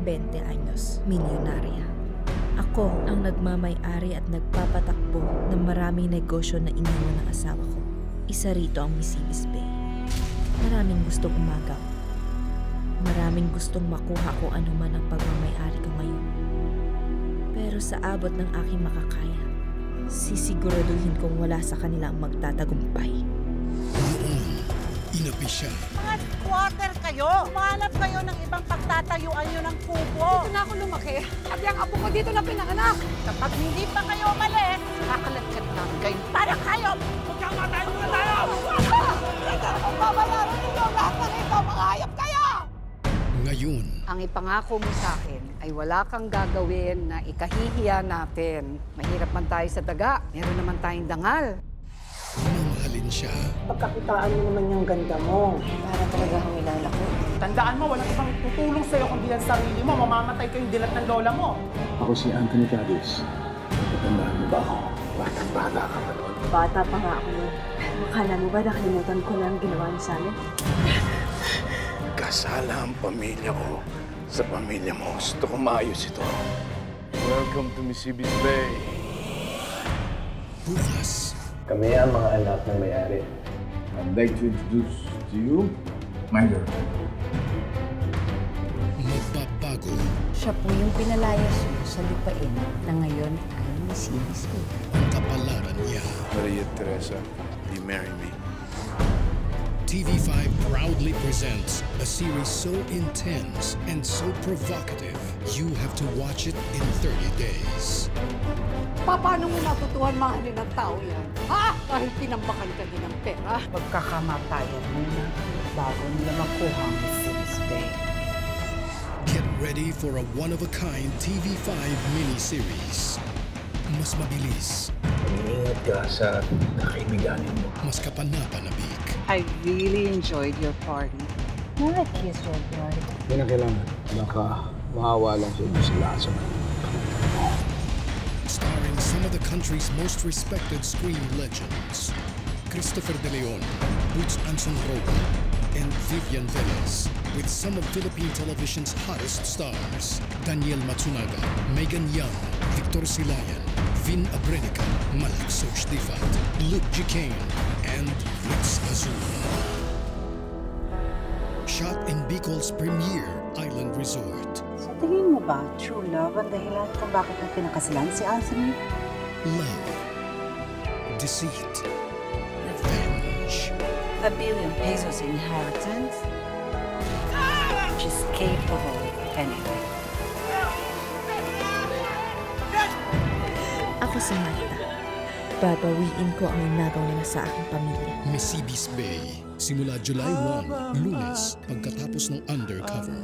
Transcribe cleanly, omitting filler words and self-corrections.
20 anyos, milyonarya. Ako ang nagmamay-ari at nagpapatakbo ng maraming negosyo na iniwan ng asawa ko. Isa rito ang Misibis Bay. Maraming gustong umagaw. Maraming gustong makuha kung ano man ang pagmamay-ari ko ngayon. Pero sa abot ng aking makakaya, sisiguraduhin kong wala sa kanila ang magtatagumpay. Noon, inapi siya. Mga squatter kayo! Umanap kayo ng ibang pagtatayuan nyo ng kubo! Dito na ako lumaki. At yung apo ko dito na pinanganak. Kapag hindi pa kayo umalis, kakalat-kat namin kayo para kayo! Magkamatayin mo na tayo! Ang babayaran ninyo lahat ng ito, mga hayop kayo! Ngayon, Ang ipangako mo sa akin ay wala kang gagawin na ikahihiya natin. Mahirap man tayo sa daga, meron naman tayong dangal. mamahalin siya. Pagkakitaan mo naman yung ganda mo. Para talaga kang ilalako. Tandaan mo, walang ibang tutulong sa'yo kundi ang sarili mo. Mamamatay kayong dilat ng lola mo. Ako si Anthony Cadiz. Natandaan mo ba ako? Batang-bata ka pa noon. Bata pa nga ako nun. Akala mo ba nakalimutan ko lang ginawa niya sa amin? Kasala ang pamilya ko sa pamilya mo. Gusto ko maayos ito. Welcome to Misibis Bay. Bukas, Kami ang mga anak ng may-ari. I'd like to introduce to you my girlfriend. magbabago Siya po yung pinalayas mo sa lupain na ngayon ay Misibis Bay. ang kapalaran niya. Maria Teresa, will you marry me? TV5 proudly presents a series so intense and so provocative, you have to watch it in 30 days. Paano mo matutuhan mahalin ng tao yan? Ha? Dahil tinambakan ka din ng pera. Pagkakamatayan muna bago nila makuha ang Misibis Bay. Get ready for a one-of-a-kind TV5 miniseries. Mas mabilis, Mag-iingat ka sa nakaibiganin mo. mas kapanapanabik, I really enjoyed your party. Nakakis your boy. Hindi na kailangan. Baka maawa lang sa inyo sila sa mga. starring some of the country's most respected screen legends. Christopher De Leon, Boots Anson Roa, and Vivian Velez, with some of Philippine television's hottest stars. Daniel Matsunaga, Megan Young, Victor Silayan, Vin Abrenica, Malak Sochdifat, Luke Gicane, and Ritz Azul. Shot in Bicol's premier island resort. Sa tingin mo ba, true love ang dahilan kung bakit na pinakasalan si Anthony? Love, deceit, revenge. A billion pesos inheritance? She's capable of anything. Ako si Marta. Babawiin ko ang inagaw nila sa aking pamilya. Misibis Bay, simula July 1, Lunes, pagkatapos ng Undercover.